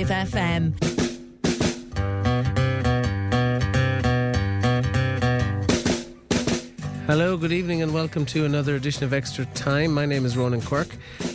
Tip FM. Hello, good evening and welcome to another edition of Extra Time. My name is Ronan Quirk.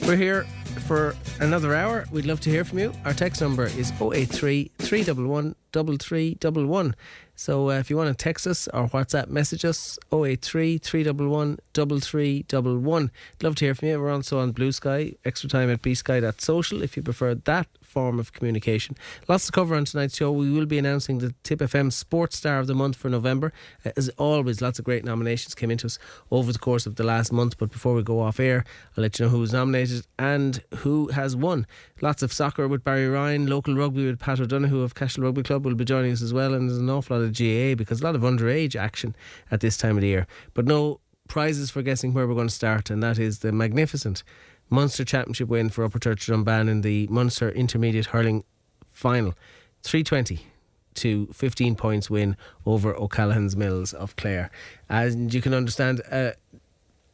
We're here for another hour. We'd love to hear from you. Our text number is 083 311 3311. So if you want to text us or WhatsApp message us, 083 311 3311. Love to hear from you. We're also on Blue Sky, Extra Time at bsky.social if you prefer that form of communication. Lots to cover on tonight's show. We will be announcing the Tip FM Sports Star of the Month for November. As always, lots of great nominations came into us over the course of the last month, but before we go off air, I'll let you know who was nominated and who has won. Lots of soccer with Barry Ryan, local rugby with Pat O'Donoghue of Cashel Rugby Club will be joining us as well, and there's an awful lot of GAA because a lot of underage action at this time of the year. But no prizes for guessing where we're going to start, and that is the magnificent Munster Championship win for Upperchurch Drombane in the Munster Intermediate Hurling Final. 320 to 15 points win over O'Callaghan's Mills of Clare. And you can understand,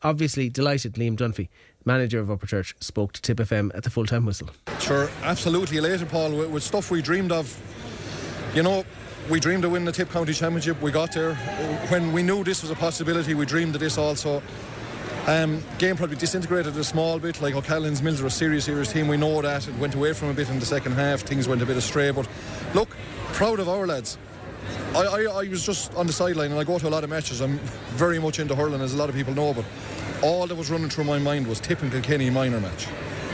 obviously delighted Liam Dunphy, manager of Upperchurch, spoke to Tip FM at the full-time whistle. Sure, absolutely elated, Paul, with stuff we dreamed of. You know, we dreamed of winning the Tip County Championship. We got there. When we knew this was a possibility, we dreamed of this also. Game probably disintegrated a small bit. Like O'Callaghan's Mills are a serious team. We know that. It went away from a bit in the second half. Things went a bit astray. But look, proud of our lads. I was just on the sideline and I go to a lot of matches. I'm very much into hurling, as a lot of people know, but all that was running through my mind was Tip and Kilkenny minor match.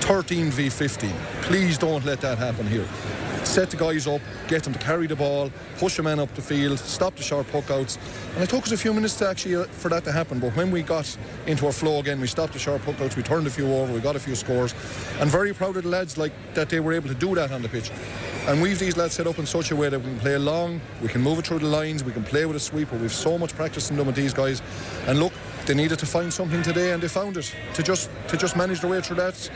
13 v 15. Please don't let that happen here. Set the guys up, get them to carry the ball, push a man up the field, stop the short puck outs. And it took us a few minutes to actually for that to happen, but when we got into our flow again, we stopped the short puck outs, we turned a few over, we got a few scores, and very proud of the lads like that they were able to do that on the pitch. And we've these lads set up in such a way that we can play long, we can move it through the lines, we can play with a sweeper. We've so much practice in them with these guys, and look, they needed to find something today and they found it to just manage their way through that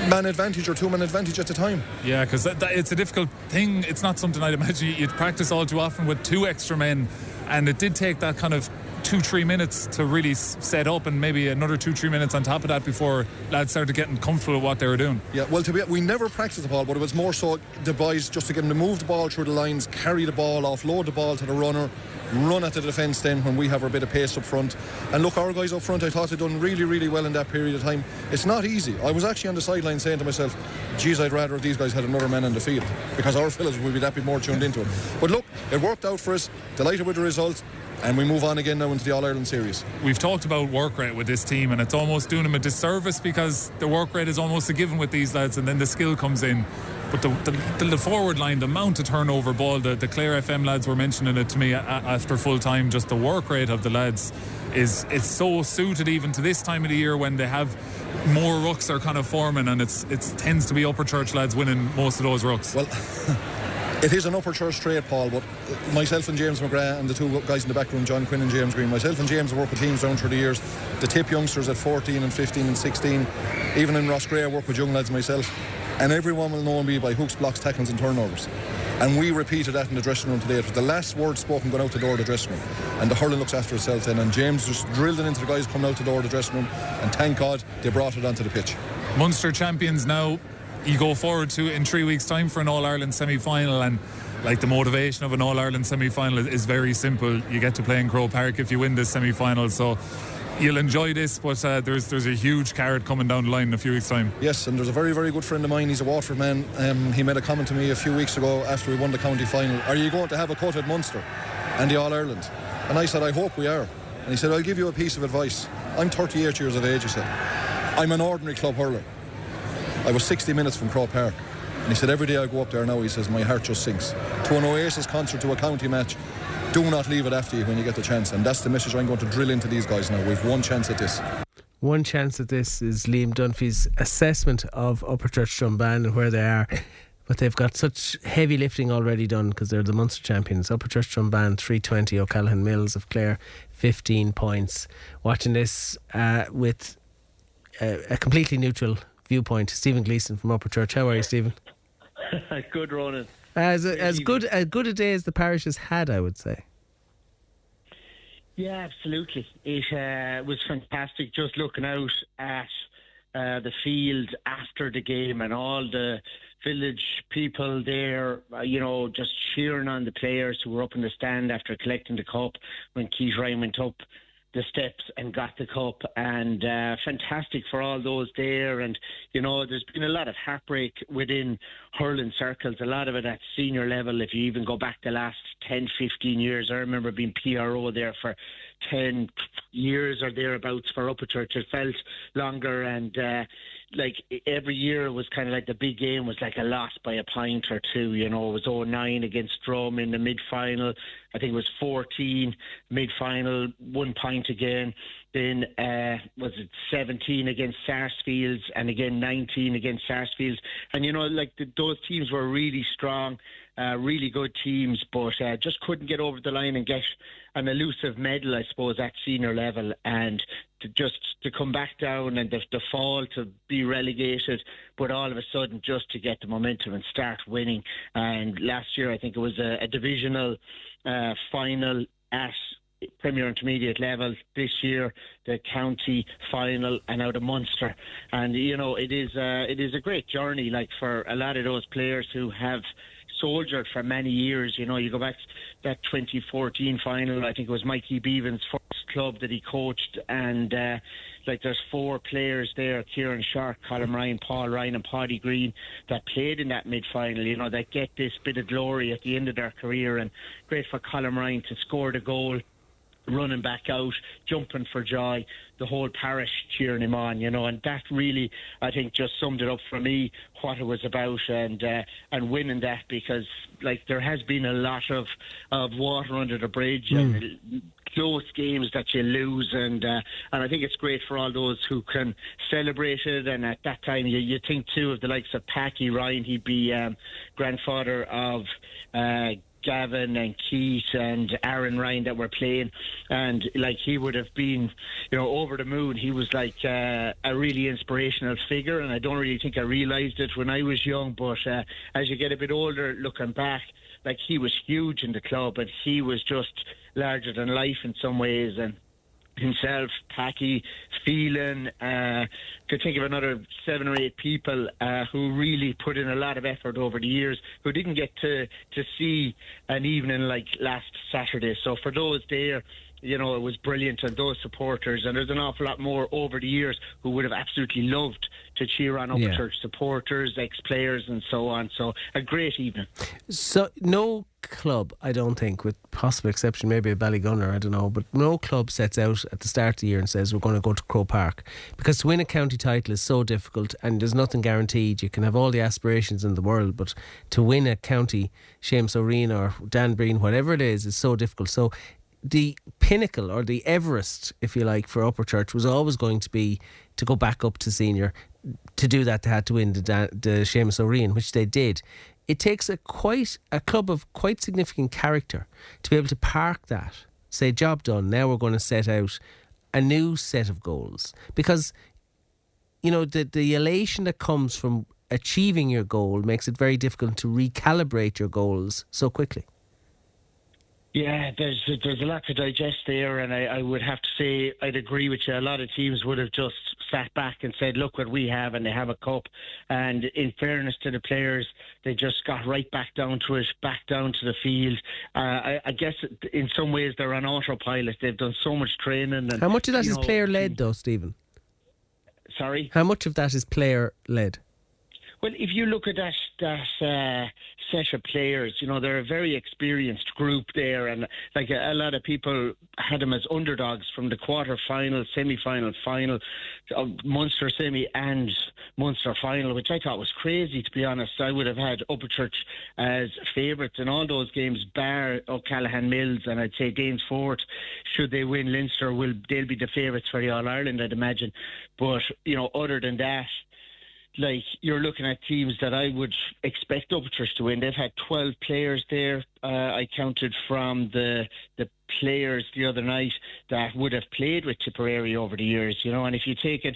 man advantage or two-man advantage at the time. Yeah, because it's a difficult thing. It's not something I'd imagine you'd practice all too often with two extra men, and it did take that kind of 2-3 minutes to really set up, and maybe another 2-3 minutes on top of that before lads started getting comfortable with what they were doing. Yeah, well, we never practiced the ball, but it was more so the boys just to get them to move the ball through the lines, carry the ball, offload the ball to the runner, run at the defence then when we have our bit of pace up front. And look, our guys up front, I thought they'd done really well in that period of time. It's not easy. I was actually on the sideline saying to myself, geez, I'd rather if these guys had another man on the field, because our fellas would be that bit more tuned into it. But look, it worked out for us. Delighted with the result. And we move on again now into the All-Ireland series. We've talked about work rate with this team, and it's almost doing them a disservice because the work rate is almost a given with these lads, and then the skill comes in. But the forward line, the amount of turnover ball, the Clare FM lads were mentioning it to me after full time, just the work rate of the lads it's so suited even to this time of the year when they have more rucks are kind of forming, and it tends to be Upperchurch lads winning most of those rucks. Well, it is an Upperchurch trade, Paul, but myself and James McGrath and the two guys in the back room, John Quinn and James Green, myself and James have worked with teams down through the years. The Tip youngsters at 14 and 15 and 16, even in Rossgrey I work with young lads myself, and everyone will know me by hooks, blocks, tackles and turnovers. And we repeated that in the dressing room today. It was the last word spoken going out the door of the dressing room, and the hurling looks after itself then, and James just drilled it into the guys coming out the door of the dressing room, and thank God they brought it onto the pitch. Munster Champions now. You go forward to in 3 weeks' time for an All-Ireland semi-final, and like the motivation of an All-Ireland semi-final is very simple. You get to play in Croke Park if you win this semi-final, so you'll enjoy this, but there's a huge carrot coming down the line in a few weeks' time. Yes, and there's a very, very good friend of mine, he's a Waterford man. He made a comment to me a few weeks ago after we won the county final, are you going to have a cut at Munster and the All-Ireland? And I said, I hope we are. And he said, I'll give you a piece of advice. I'm 38 years of age, he said. I'm an ordinary club hurler. I was 60 minutes from Croke Park, and he said every day I go up there now, he says, my heart just sinks. To an Oasis concert, to a county match, do not leave it after you when you get the chance, and that's the message I'm going to drill into these guys now. We've one chance at this. One chance at this is Liam Dunphy's assessment of Upperchurch Drombane and where they are. But they've got such heavy lifting already done because they're the Munster champions. Upperchurch Drombane 320, O'Callaghan Mills of Clare 15 points. Watching this with a completely neutral viewpoint. Stephen Gleeson from Upperchurch. How are you, Stephen? Good, Ronan. As good a day as the parish has had, I would say. Yeah, absolutely. It was fantastic just looking out at the field after the game and all the village people there, just cheering on the players who were up in the stand after collecting the cup when Keith Ryan went up the steps and got the cup, and fantastic for all those there. And there's been a lot of heartbreak within hurling circles, a lot of it at senior level. If you even go back the last 10-15 years, I remember being PRO there for 10 years or thereabouts for Upperchurch. It felt longer, and every year was kind of like the big game was like a loss by a point or two. It was 0-9 against Drum in the mid-final. I think it was 14 mid-final, 1 point again. Then was it 17 against Sarsfields, and again 19 against Sarsfields. And those teams were really strong, really good teams, but just couldn't get over the line and get an elusive medal, I suppose, at senior level. And to come back down and the fall to be relegated, but all of a sudden just to get the momentum and start winning. And last year I think it was a divisional final at Premier Intermediate level. This year the county final and out of Munster. And it is a great journey, like for a lot of those players who have soldiered for many years. You go back to that 2014 final, I think it was Mikey Bevan's first club that he coached, and there's 4 players there, Kieran Shark, Colin Ryan, Paul Ryan and Paddy Green, that played in that mid-final, that get this bit of glory at the end of their career. And great for Colin Ryan to score the goal, running back out, jumping for joy, the whole parish cheering him on, and that really, I think, just summed it up for me, what it was about, and winning that, because there has been a lot of water under the bridge and close games that you lose, and I think it's great for all those who can celebrate it. And at that time you think too of the likes of Packy Ryan. He'd be grandfather of Gavin and Keith and Aaron Ryan that were playing, and he would have been over the moon. He was a really inspirational figure, and I don't really think I realised it when I was young, but as you get a bit older, looking back, he was huge in the club, and he was just larger than life in some ways. And himself, Packy, Phelan, could think of another 7 or 8 people who really put in a lot of effort over the years, who didn't get to see an evening like last Saturday. So for those there, it was brilliant, and those supporters, and there's an awful lot more over the years who would have absolutely loved to cheer on Upperchurch supporters, ex-players and so on. So a great evening. So no club, I don't think, with possible exception maybe a Ballygunner, I don't know, but no club sets out at the start of the year and says we're going to go to Croke Park, because to win a county title is so difficult and there's nothing guaranteed. You can have all the aspirations in the world, but to win a county, Seamus O'Reen or Dan Breen, whatever it is so difficult. So the pinnacle, or the Everest, if you like, for Upperchurch was always going to be to go back up to senior. To do that, they had to win the Seamus O'Reen, which they did. It takes a club of quite significant character to be able to park that, say, job done, now we're going to set out a new set of goals. Because, the elation that comes from achieving your goal makes it very difficult to recalibrate your goals so quickly. Yeah, there's a lot to digest there, and I would have to say I'd agree with you. A lot of teams would have just sat back and said, look what we have, and they have a cup. And in fairness to the players, they just got right back down to it, back down to the field. I guess in some ways they're on autopilot. They've done so much training. And, how much of that is player-led though, Stephen? Sorry? How much of that is player-led? Well, if you look at that set of players, they're a very experienced group there, and a lot of people had them as underdogs from the quarter-final, semi-final, final, Munster semi and Munster final, which I thought was crazy, to be honest. I would have had Upperchurch as favourites in all those games, bar O'Callaghan Mills, and I'd say Danesfort, should they win Leinster, they'll be the favourites for the All-Ireland, I'd imagine. But, other than that, you're looking at teams that I would expect Upperchurch to win. They've had 12 players there. I counted from the players the other night that would have played with Tipperary over the years, and if you take it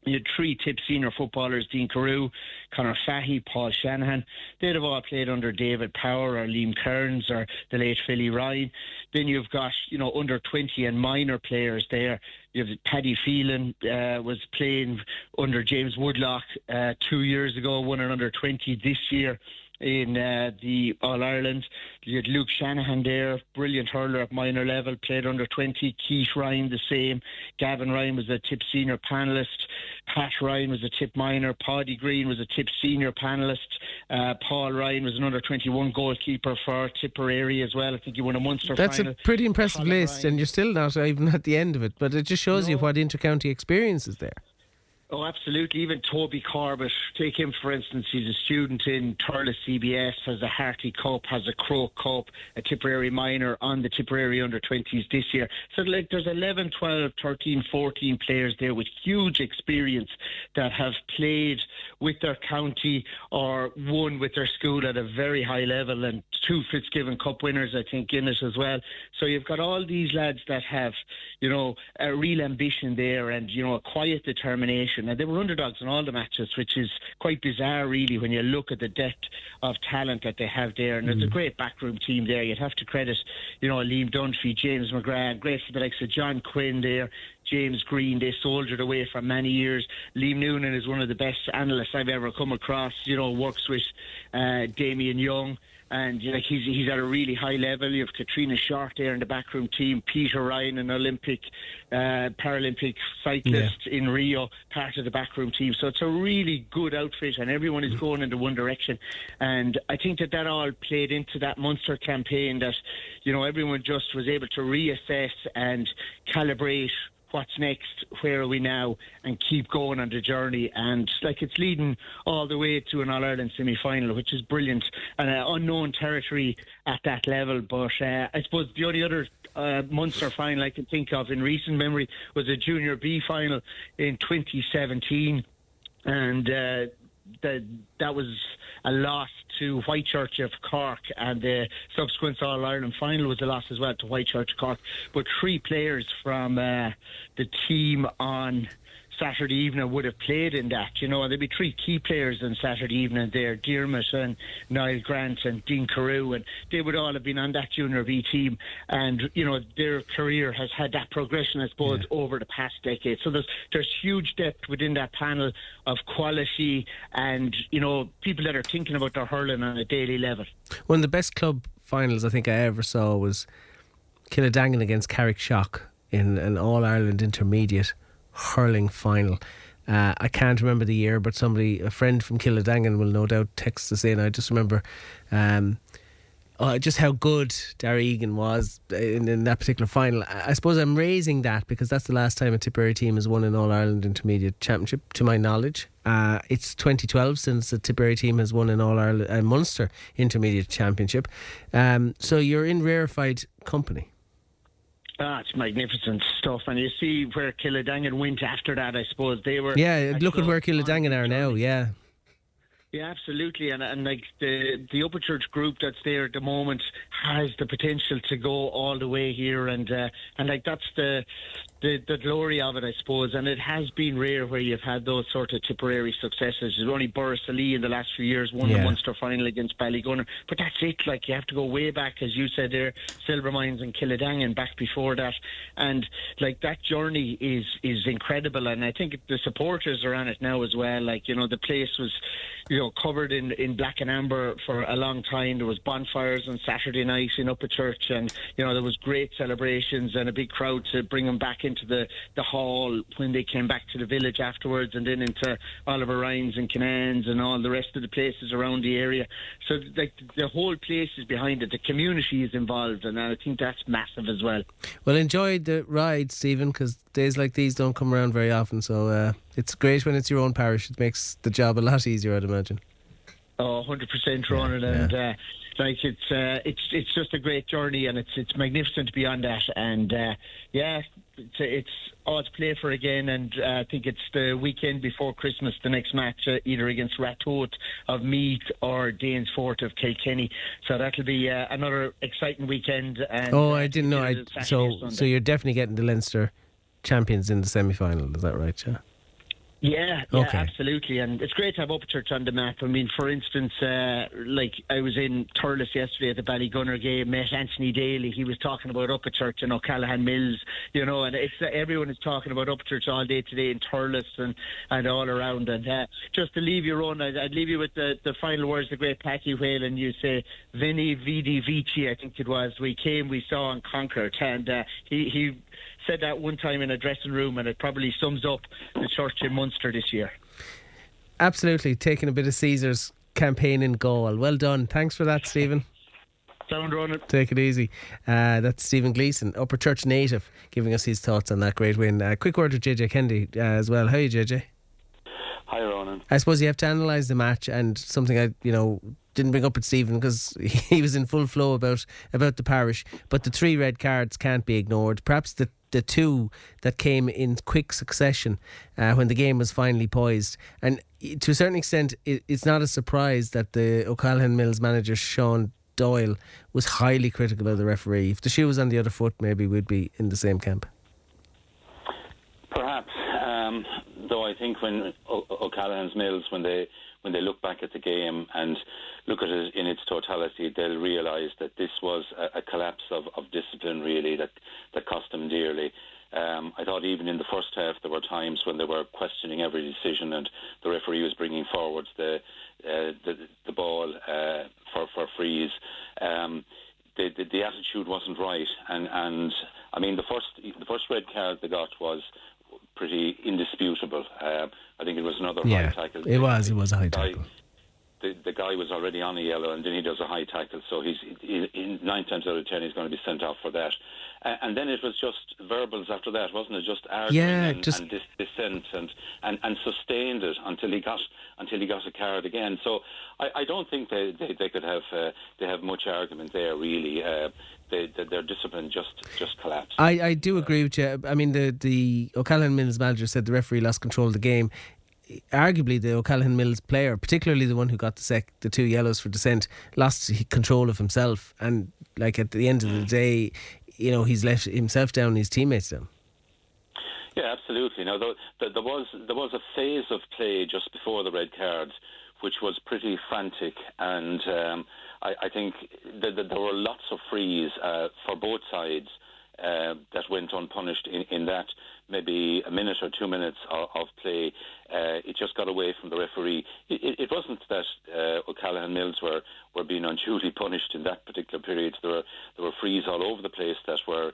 You had 3 tip senior footballers, Dean Carew, Conor Fahy, Paul Shanahan. They'd have all played under David Power or Liam Kearns or the late Philly Ryan. Then you've got, under 20 and minor players there. You have Paddy Phelan was playing under James Woodlock 2 years ago, won an under 20 this year in the All-Ireland. You had Luke Shanahan there, brilliant hurler at minor level, played under 20. Keith Ryan the same. Gavin Ryan was a tip senior panellist. Pat Ryan was a tip minor. Paddy Green was a tip senior panellist. Paul Ryan was an under 21 goalkeeper for Tipperary as well. I think he won a Munster final. That's a pretty impressive Colin list, Ryan. and you're still not even at the end of it, but it just shows you what inter-county experience is there. Oh, absolutely. Even Toby Corbett, take him for instance, he's a student in Thurles CBS, has a Harty Cup, has a Croke Cup, a Tipperary minor on the Tipperary under-20s this year. So there's 11, 12, 13, 14 players there with huge experience that have played with their county or won with their school at a very high level, and 2 Fitzgibbon Cup winners, I think, in it as well. So you've got all these lads that have, a real ambition there and, a quiet determination. And they were underdogs in all the matches, which is quite bizarre, really, when you look at the depth of talent that they have there. And there's a great backroom team there. You'd have to credit, Liam Dunphy, James McGrath, great for the likes of John Quinn there, James Green. They soldiered away for many years. Liam Noonan is one of the best analysts I've ever come across, works with Damien Young. And he's at a really high level. You have Katrina Short there in the backroom team, Peter Ryan, an Olympic, Paralympic cyclist in Rio, part of the backroom team. So it's a really good outfit, and everyone is going into one direction. And I think that all played into that Munster campaign, that everyone just was able to reassess and calibrate what's next, where are we now, and keep going on the journey. And it's leading all the way to an All-Ireland semi-final, which is brilliant, and unknown territory at that level. But I suppose the only other Munster final I can think of in recent memory was a Junior B final in 2017, and that was a loss to Whitechurch of Cork, and the subsequent All-Ireland final was a loss as well to Whitechurch Cork. But 3 players from the team on Saturday evening would have played in that, there'd be 3 key players on Saturday evening there, Dermot and Niall Grant and Dean Carew, and they would all have been on that Junior B team, and their career has had that progression, I suppose, over the past decade. So there's huge depth within that panel of quality and people that are thinking about their hurling on a daily level. One of the best club finals I think I ever saw was Killadangan against Carrickshock in an All-Ireland intermediate hurling final. I can't remember the year, but a friend from Killadangan will no doubt text us in. I just remember just how good Darragh Egan was in that particular final. I suppose I'm raising that because that's the last time a Tipperary team has won an All-Ireland Intermediate Championship, to my knowledge. It's 2012 since the Tipperary team has won an All-Ireland Munster Intermediate Championship. So you're in rarefied company. It's magnificent stuff, and you see where Killadangan went after that. I suppose they were. Yeah, look at where Killadangan are now. Yeah. Yeah, absolutely, and the Upperchurch group that's there at the moment has the potential to go all the way here, and that's the glory of it, I suppose. And it has been rare where you've had those sort of Tipperary successes. There's only Boris Ali in the last few years won the Munster final against Ballygunner, but that's it. You have to go way back, as you said there, Silvermines and Killadangan back before that, and that journey is incredible. And I think the supporters are on it now as well. The place was covered in black and amber for a long time. There was bonfires on Saturday night in Upperchurch, and there was great celebrations and a big crowd to bring them back into the hall when they came back to the village afterwards, and then into Oliver Ryan's and Canans and all the rest of the places around the area. So the whole place is behind it. The community is involved, and I think that's massive as well. Well, enjoy the ride, Stephen, because days like these don't come around very often, so it's great when it's your own parish. It makes the job a lot easier, I'd imagine. 100%, Ronan, and it's just a great journey, and it's magnificent beyond that, and it's all to play for again. And I think it's the weekend before Christmas, the next match, either against Ratoath of Meath or Danesfort of Kilkenny. So that'll be another exciting weekend. And, I didn't know. So you're definitely getting the Leinster champions in the semi-final. Is that right, yeah? Yeah, Okay. absolutely. And it's great to have Upperchurch on the map. I mean, for instance, like I was in Thurles yesterday at the Ballygunner game, met Anthony Daly. He was talking about Upperchurch and O'Callaghan Mills, and it's everyone is talking about Upperchurch all day today in Thurles and all around. And just to leave you, Ron, I'd leave you with the final words of the great Paddy Whalen. You say, Vini Vidi Vici, I think it was. We came, we saw and conquered. And he said that one time in a dressing room, and it probably sums up the church in Munster this year. Absolutely, taking a bit of Caesar's campaign in goal. Well done. Thanks for that, Stephen. Sound running. Take it easy. That's Stephen Gleeson, Upperchurch native, giving us his thoughts on that great win. Quick word with JJ Kennedy as well. How are you, JJ? Hi, Ronan. I suppose you have to analyse the match, and something I didn't bring up with Stephen because he was in full flow about the parish, but the 3 red cards can't be ignored. Perhaps the 2 that came in quick succession when the game was finally poised. And to a certain extent, it's not a surprise that the O'Callaghan Mills manager, Sean Doyle, was highly critical of the referee. If the shoe was on the other foot, maybe we'd be in the same camp. Perhaps, though I think when O'Callaghan's Mills, when they look back at the game and look at it in its totality, they'll realise that this was a collapse of discipline, really, that cost them dearly. I thought even in the first half there were times when they were questioning every decision, and the referee was bringing forwards the ball for frees. The attitude wasn't right, and I mean the first red card they got was pretty indisputable. I think it was another high tackle. It was a high tackle. The guy was already on a yellow, and then he does a high tackle, so he's 9 times out of 10 he's going to be sent off for that. And then it was just verbals after that, wasn't it? Just arguing and dissent and sustained it until he got a card again. So I don't think they could have much argument there, really. Their discipline just collapsed. I do agree with you. I mean, the O'Callaghan Mills manager said the referee lost control of the game. Arguably, the O'Callaghan Mills player, particularly the one who got the 2 yellows for dissent, lost control of himself. And like at the end of the day, he's let himself down, his teammates down. Yeah, absolutely. Now, there was a phase of play just before the red cards, which was pretty frantic, and I think that there were lots of frees for both sides that went unpunished in that maybe a minute or 2 minutes of play. It just got away from the referee. It wasn't that O'Callaghan Mills were being unduly punished in that particular period. There were frees all over the place that were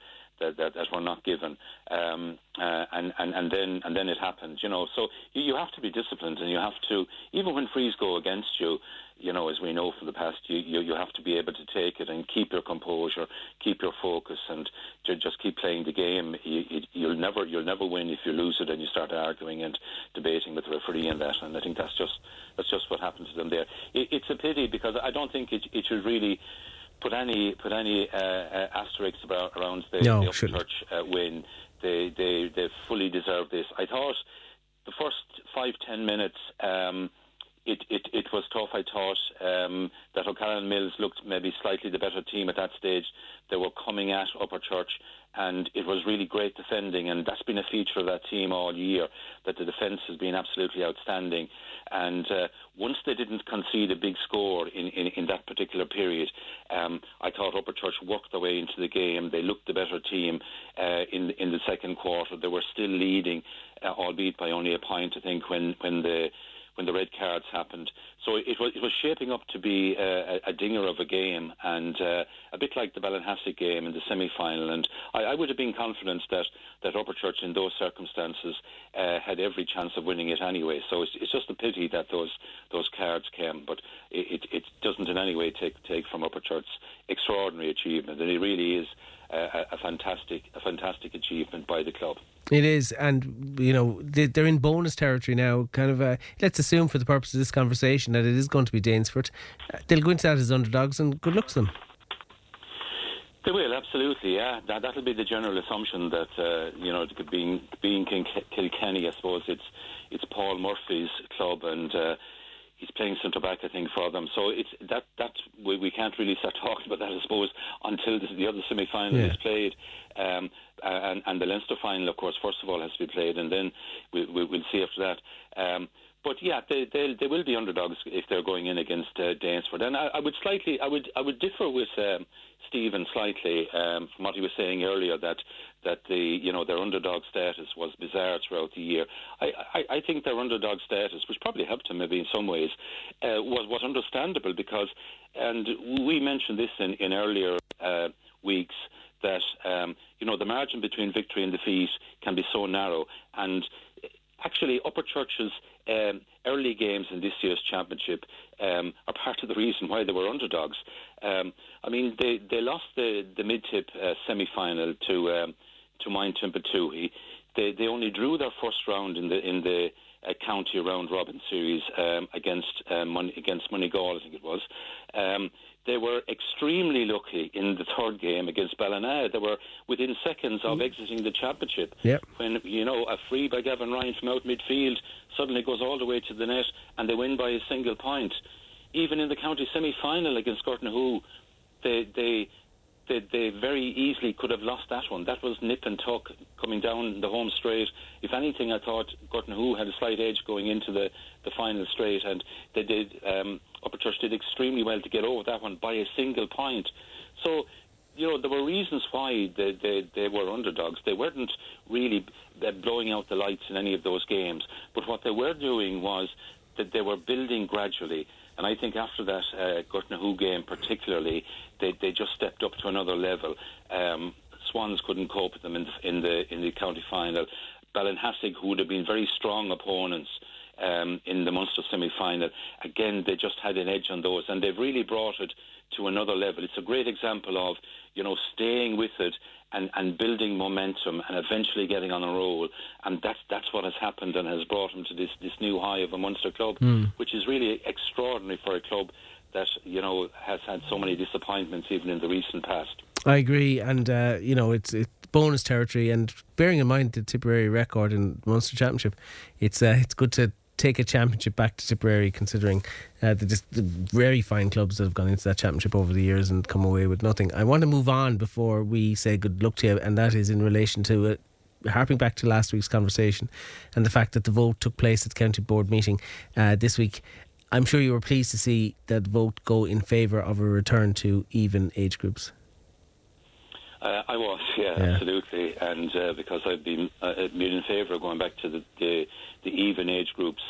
not given, and then it happened. So you have to be disciplined, and you have to, even when frees go against you, as we know from the past, you have to be able to take it and keep your composure, keep your focus, and just keep playing the game. You'll never win if you lose it and you start arguing and debating with the referee and that. And I think that's just what happened to them there. It's a pity, because I don't think it should really put any asterisks around the Upperchurch win. They fully deserve this. I thought the first 5-10 minutes. It was tough. I thought that O'Callaghan Mills looked maybe slightly the better team at that stage. They were coming at Upperchurch, and it was really great defending, and that's been a feature of that team all year, that the defence has been absolutely outstanding. And once they didn't concede a big score in that particular period, I thought Upperchurch worked their way into the game. They looked the better team in the second quarter. They were still leading, albeit by only a point, I think, when the red cards happened. So it was shaping up to be a dinger of a game, and a bit like the Ballinhassig game in the semi-final. And I would have been confident that Upperchurch in those circumstances had every chance of winning it anyway. So it's just a pity that those cards came, but it doesn't in any way take from Upperchurch's extraordinary achievement, and it really is a fantastic achievement by the club. It is, and they're in bonus territory now. Kind of, let's assume for the purpose of this conversation that it is going to be Danesford. They'll go into that as underdogs, and good luck to them. They will, absolutely, yeah. That'll be the general assumption that being Kilkenny, I suppose it's Paul Murphy's club, and he's playing centre back, I think, for them. So it's that we can't really start talking about that, I suppose, until the other semi-final is played. and the Leinster final, of course, first of all has to be played, and then we'll see after that. But yeah, they will be underdogs if they're going in against Danesford. And I would differ with Stephen slightly from what he was saying earlier, that their underdog status was bizarre throughout the year. I think their underdog status, which probably helped them maybe in some ways, was understandable because, and we mentioned this in earlier weeks, that the margin between victory and defeat can be so narrow, and actually Upperchurch's early games in this year's championship are part of the reason why they were underdogs. They lost the mid-tip semi-final to Mind Timbuktu. They only drew their first round in the county round robin series against Moneygall, I think it was. They were extremely lucky in the third game against Ballina. They were within seconds of exiting the championship. Yep. When, a free by Gavin Ryan from out midfield suddenly goes all the way to the net and they win by a single point. Even in the county semi-final against Gortnahoe, they very easily could have lost that one. That was nip and tuck coming down the home straight. If anything, I thought Gortnahoe had a slight edge going into the final straight, and they did. Upperchurch did extremely well to get over that one by a single point. So, there were reasons why they were underdogs. They weren't really blowing out the lights in any of those games, but what they were doing was that they were building gradually. And I think after that Gortnahoe game particularly, they just stepped up to another level. Swans couldn't cope with them in the county final. Ballinhassig, who would have been very strong opponents in the Munster semi-final, again, they just had an edge on those, and they've really brought it to another level. It's a great example of, staying with it and building momentum and eventually getting on a roll. And that's what has happened and has brought them to this new high of a Munster club, which is really extraordinary for a club that, has had so many disappointments even in the recent past. I agree, and, it's bonus territory, and bearing in mind the Tipperary record in Munster Championship, it's good to take a championship back to Tipperary, considering the very fine clubs that have gone into that championship over the years and come away with nothing. I want to move on before we say good luck to you, and that is in relation to harping back to last week's conversation and the fact that the vote took place at the County Board meeting this week. I'm sure you were pleased to see that vote go in favour of a return to even age groups. I was, yeah, absolutely, and because I've been in favour of going back to the even age groups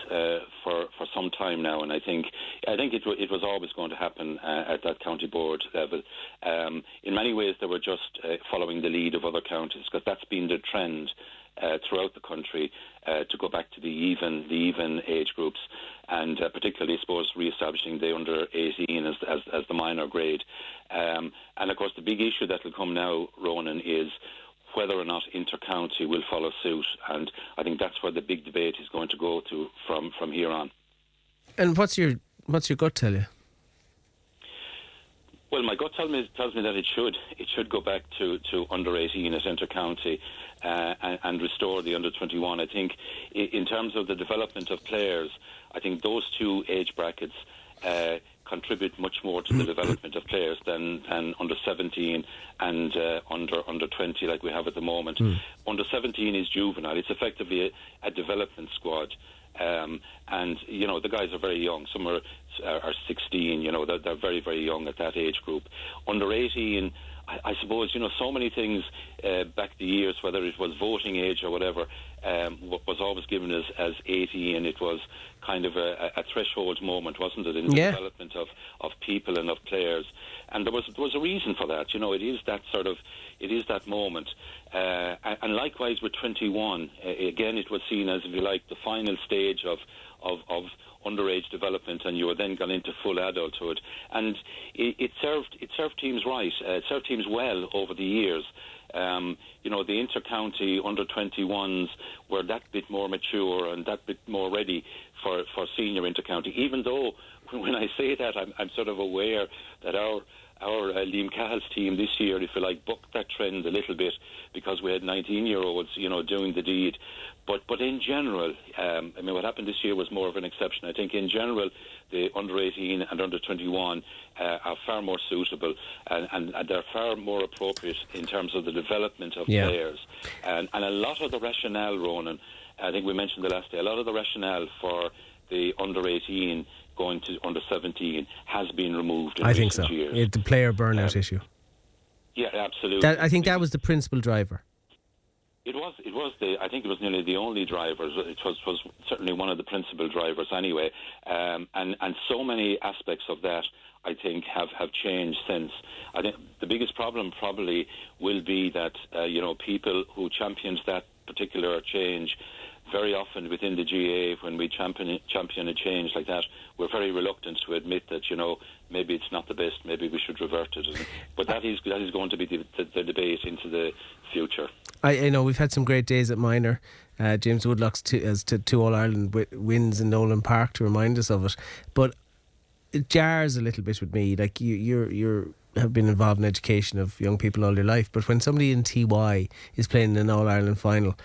for some time now, and I think it was always going to happen at that county board level. In many ways, they were just following the lead of other counties, because that's been the trend throughout the country to go back to the even age groups, and particularly, I suppose, re-establishing the under 18 as the minor grade. And of course, the big issue that will come now, Ronan, is whether or not inter-county will follow suit, and I think that's where the big debate is going to go to from here on. And what's your gut tell you? Well, my gut tells me that it should go back to under 18 at inter-county and restore the under 21. I think in terms of the development of players, I think those two age brackets contribute much more to the development of players than under 17 and under 20 like we have at the moment. Under 17 is juvenile. It's effectively a development squad. And the guys are very young. Some are 16. They're very, very young at that age group. Under 18, I suppose so many things back the years, whether it was voting age or whatever, was always given as 18. It was kind of a threshold moment, wasn't it, in the development of people and of players. And there was a reason for that. It is that moment. And likewise with 21, again, it was seen as, if you like, the final stage of underage development, and you were then gone into full adulthood. And it served teams right. It served teams well over the years. The inter-county under 21s were that bit more mature and that bit more ready for senior inter-county, even though when I say that, I'm sort of aware that our Liam Cahill's team this year, if you like, bucked that trend a little bit because we had 19-year-olds, doing the deed. But in general, what happened this year was more of an exception. I think in general, the under-18 and under-21 are far more suitable and they're far more appropriate in terms of the development of players. And a lot of the rationale, Ronan, I think we mentioned the last day, a lot of the rationale for the under-18 going to under-17 has been removed in recent years. Yeah, the player burnout issue. Yeah, absolutely. I think that was the principal driver. It was. I think it was nearly the only driver. It was certainly one of the principal drivers anyway. And so many aspects of that, I think, have changed since. I think the biggest problem probably will be that people who championed that particular change, very often within the GA, when we champion a change like that, we're very reluctant to admit that, maybe it's not the best, maybe we should revert it. But that is going to be the debate into the future. I know we've had some great days at minor. James Woodlock's two All-Ireland wins in Nolan Park to remind us of it. But it jars a little bit with me. Like you have been involved in education of young people all your life, but when somebody in TY is playing in an All-Ireland final,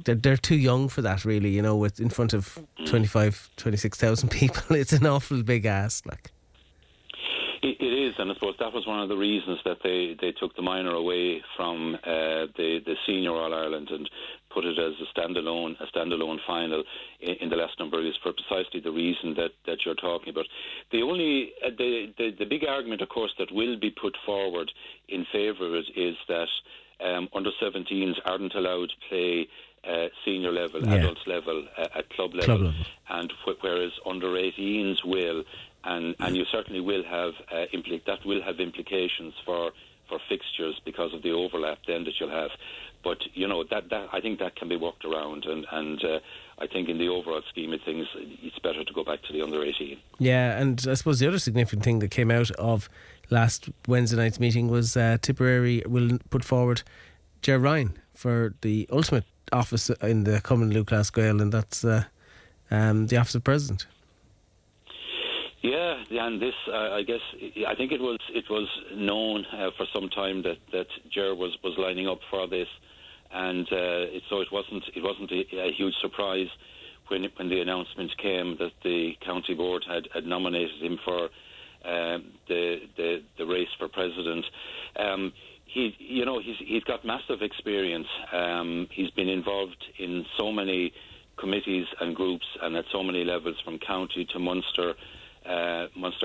they're too young for that, really, with in front of 26,000 people. It's an awful big ask, like. It is, and I suppose that was one of the reasons that they took the minor away from the senior All-Ireland and put it as a standalone final in the last number of years for precisely the reason that you're talking about. The big argument, of course, that will be put forward in favour of it is that under-17s aren't allowed to play senior level, adults level, at club level. And whereas under-18s will. And you certainly will have that will have implications for fixtures because of the overlap then that you'll have. But that I think that can be worked around, and I think in the overall scheme of things, it's better to go back to the under-18. Yeah, and I suppose the other significant thing that came out of last Wednesday night's meeting was Tipperary will put forward Ger Ryan for the ultimate office in the coming Lucas Gael, and that's the office of president. Yeah, and this, I think it was known for some time that Ger was lining up for this, and so it wasn't a huge surprise when the announcement came that the county board had nominated him for the race for president. He's got massive experience. He's been involved in so many committees and groups, and at so many levels, from county to Munster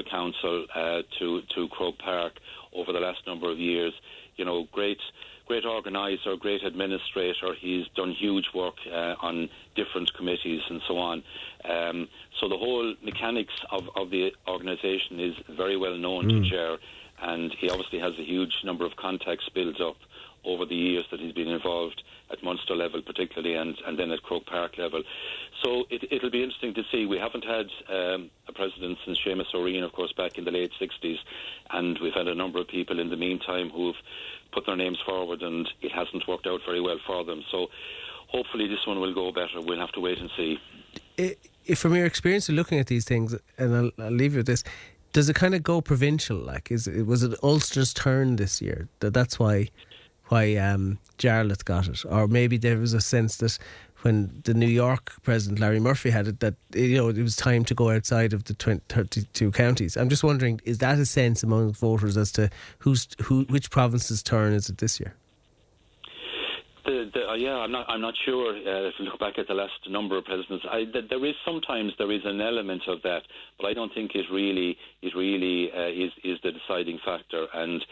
Council to Croke Park over the last number of years. Great organiser, great administrator. He's done huge work on different committees and so on. So the whole mechanics of the organisation is very well known to Ger, and he obviously has a huge number of contacts built up over the years that he's been involved at Munster level particularly, and then at Croke Park level. So it'll be interesting to see. We haven't had a president since Seamus O'Reen, of course, back in the late 60s, and we've had a number of people in the meantime who've put their names forward, and it hasn't worked out very well for them. So hopefully this one will go better. We'll have to wait and see. If from your experience of looking at these things, and I'll leave you with this, does it kind of go provincial? Like, was it Ulster's turn this year? That's why Jarlath got it, or maybe there was a sense that when the New York president Larry Murphy had it, that it was time to go outside of the 32 counties. I'm just wondering, is that a sense among voters as to which province's turn is it this year? I'm not sure. If you look back at the last number of presidents, sometimes there is an element of that, but I don't think it really is the deciding factor. And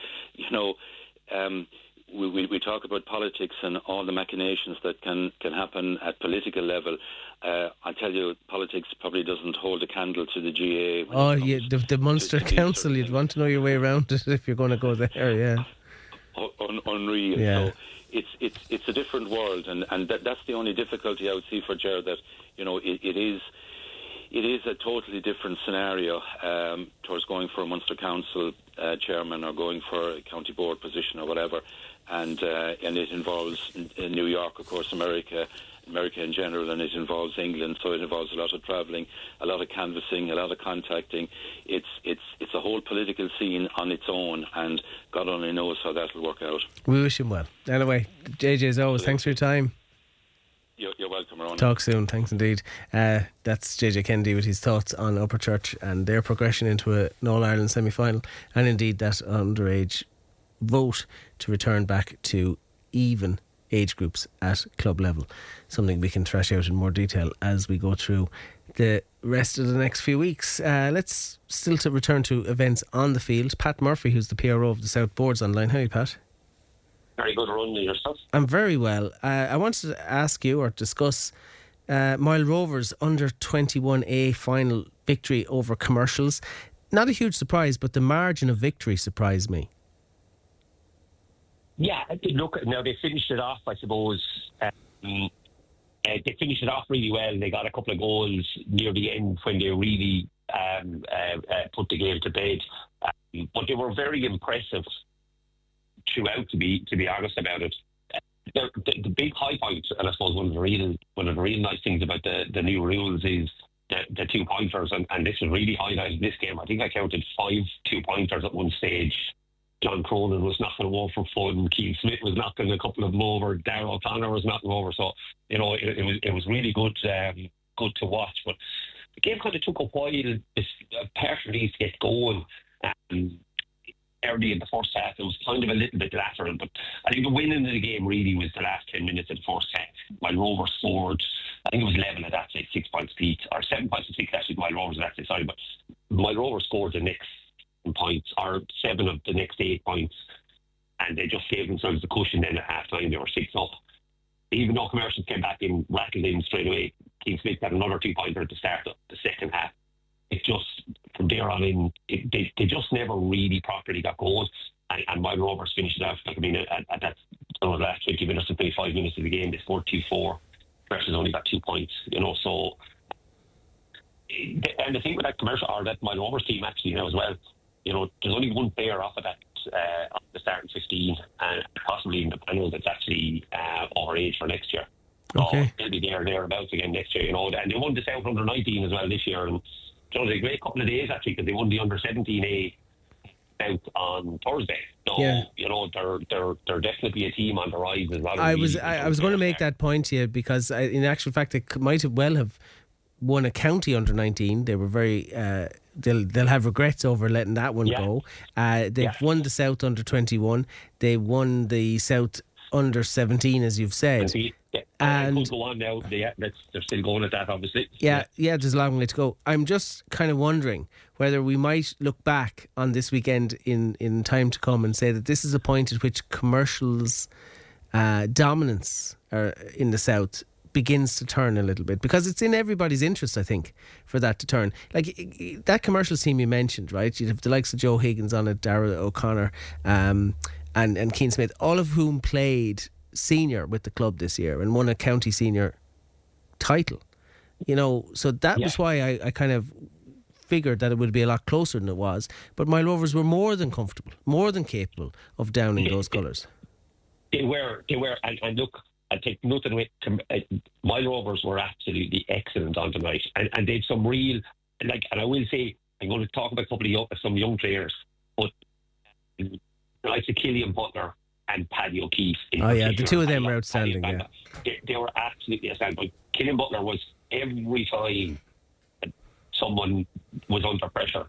we talk about politics and all the machinations that can happen at political level. I tell you, politics probably doesn't hold a candle to the GA. The Munster Council, you'd want to know your way around it if you're going to go there, yeah. Unreal. Yeah. So it's a different world, and that's the only difficulty I would see for Ger, that it is a totally different scenario towards going for a Munster Council chairman or going for a county board position or whatever, and it involves New York, of course, America in general, and it involves England, so it involves a lot of travelling, a lot of canvassing, a lot of contacting. It's it's a whole political scene on its own, and God only knows how that will work out. We wish him well. Anyway, JJ, as always, thanks for your time. You're welcome, Ron. Talk soon, thanks indeed. That's JJ Kennedy with his thoughts on Upperchurch and their progression into an All-Ireland semi-final, and indeed that underage vote to return back to even age groups at club level. Something we can thrash out in more detail as we go through the rest of the next few weeks. Let's still to return to events on the field. Pat Murphy, who's the PRO of the South Boards Online. How are you, Pat? Very good run yourself. I'm very well. I wanted to ask you or discuss Moyle Rovers under 21A final victory over Commercials. Not a huge surprise, but the margin of victory surprised me. Yeah, look, now they finished it off, I suppose. They finished it off really well. They got a couple of goals near the end when they really put the game to bed. But they were very impressive throughout, to be honest about it. The big high points, and I suppose one of the real nice things about the new rules is the 2-pointers, and this was really highlighted this game. I think I counted 5 2-pointers at one stage. John Cronin was knocking them over for fun. Keane Smith was knocking a couple of them over. Darrell O'Connor was knocking them over. So, it was really good to watch. But the game kind of took a while. Partially to get going. Early in the first half, it was kind of a little bit lateral. But I think the winning of the game really was the last 10 minutes of the first half. While Rovers scored, I think it was 11 at that stage, 6 points each, or 7 points each actually. While Rovers at that stage, sorry, but while Rovers scored the next points, or 7 of the next 8 points, and they just gave themselves the cushion. Then at half time they were 6 up. Even though Commercials came back in, rattled in straight away. Keane Smith had another 2-pointer at the start of the second half. It just, from there on in, they just never really properly got going. And while Rovers finished it off, at that the last 20 minutes to 25 minutes of the game, they scored 2-4. Commercials only got 2 points, so. And the thing with that Commercial, or that my Rovers team actually now as well, there's only one player off of that off the starting 15, and possibly in the panel that's actually overage for next year. Okay. So they'll be thereabouts again next year, And they won the South under 19 as well this year, and they had a great couple of days actually, because they won the under 17A South on Thursday. So they're definitely a team on the rise as well. I was going to make that point to you, because in actual fact they might have won a county under 19. They were very. They'll have regrets over letting that one go. They've won the South under 21. They won the South under 17, as you've said. And could go on now. They're still going at that, obviously. Yeah, there's a long way to go. I'm just kind of wondering whether we might look back on this weekend in time to come and say that this is a point at which Commercials' dominance in the South begins to turn a little bit, because it's in everybody's interest, I think, for that to turn. Like that Commercials team you mentioned, right? You'd have the likes of Joe Higgins on it, Darrell O'Connor, and Keane Smith, all of whom played senior with the club this year and won a county senior title. So that was why I kind of figured that it would be a lot closer than it was. But my Rovers were more than comfortable, more than capable of downing those colours. They were, and look, I take nothing away. My Rovers were absolutely excellent on tonight, and they've some real, and I will say, I'm going to talk about a couple of some young players, but like Killian Butler and Paddy O'Keefe. The two of them were outstanding. They were absolutely outstanding. Killian Butler was, every time someone was under pressure,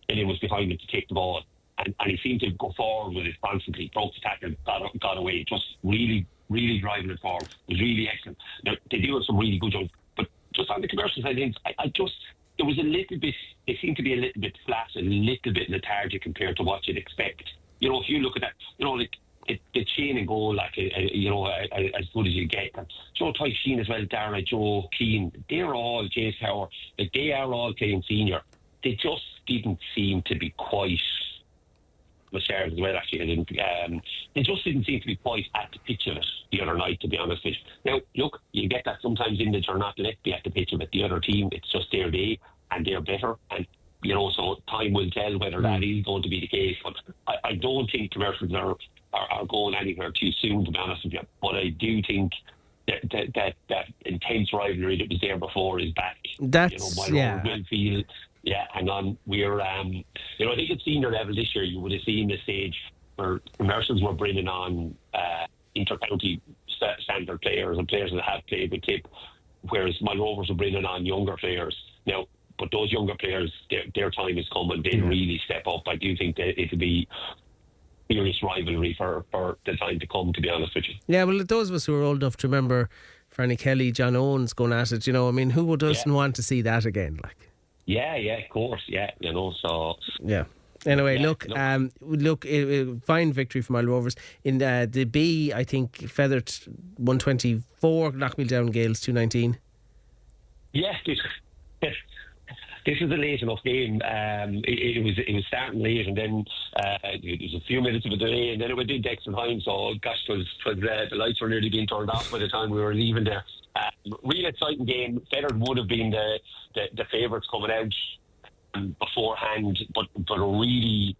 Killian was behind him to take the ball, and he seemed to go forward with it constantly. Broke the tackle, got away, just really driving it forward. It was really excellent. Now, they do have some really good jobs, but just on the Commercial side of things, it was a little bit, they seemed to be a little bit flat, a little bit lethargic compared to what you'd expect. If you look at that, the chain and goal, as good as you get. And Joe Ty Sheen as well, Dara, Joe Keane, they're all, James Tower, they are all playing senior. They just didn't seem to be quite, as well, actually. They just didn't seem to be quite at the pitch of it the other night, to be honest with you. Now, look, you get that sometimes in that you're not let be at the pitch of it. The other team, it's just their day, and they're better. And, so time will tell whether that is going to be the case. But I don't think Commercials are going anywhere too soon, to be honest with you. But I do think that intense rivalry that was there before is back. That's, will feel, Yeah, hang on. We're, I think at senior level this year, you would have seen the stage where commercials were bringing on inter-county standard players and players that have played with Tip, whereas my Rovers were bringing on younger players. Now, but those younger players, their time is coming. They'll really step up. I do think that it'll be serious rivalry for the time to come, to be honest with you. Yeah, well, those of us who are old enough to remember Franny Kelly, John Owens going at it, who doesn't want to see that again? Like, yeah, of course, yeah, so yeah. Anyway, fine victory for my Rovers. In the B, I think feathered 124, Knockmeal down Gales 219. Yeah, this is a late enough game. It was starting late, and then it was a few minutes of a delay, and then it went into extra time. So, gosh, the lights were nearly being turned off by the time we were leaving there. Real exciting game. Feathered would have been the favourites coming out beforehand, but a really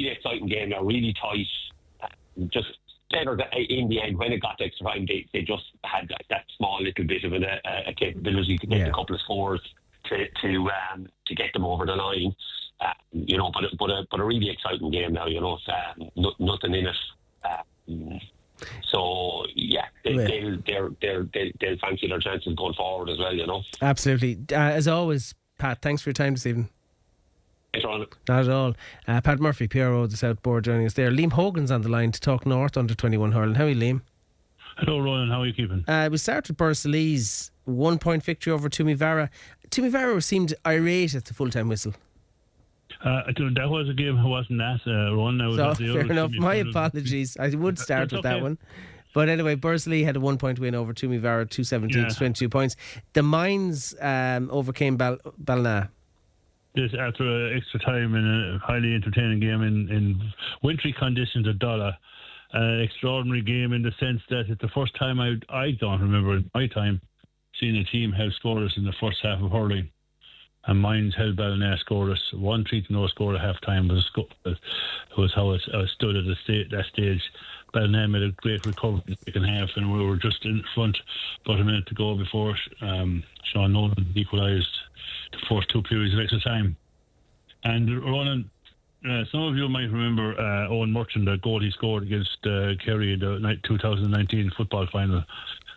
exciting game. A really tight. Just Feathered in the end, when it got to extra time, they just had that small little bit of a capability to get a couple of scores to get them over the line, but a really exciting game now. Nothing in it. So yeah, they'll fancy their chances going forward as well. Absolutely. As always, Pat, thanks for your time this evening. Not at all. Pat Murphy, PRO of the South Board, joining us there. Liam Hogan's on the line to talk North under 21 hurling. How are you, Liam? Hello, Ronan. How are you keeping? We start with Bursley's 1-point victory over Toomevara. Toomevara seemed irate at the full-time whistle. That was a game who wasn't that Ronan. So, fair enough. My apologies. I would start with that one. But anyway, Bursley had a 1-point win over Toomevara, 217 to 22 points. The Mines overcame Ballina. This after extra time in a highly entertaining game in wintry conditions at Dolla. An extraordinary game in the sense that it's the first time I don't remember in my time seeing a team have scoreless in the first half of hurling. And Mines held Ballina scoreless. 1-3 to no score at half time was how it stood at that stage. Ballina made a great recovery in the second half, and we were just in front about a minute to go before Sean Nolan equalised the first two periods of extra time. And Ronan, some of you might remember Owen Merchant, the goal he scored against Kerry in the 2019 football final.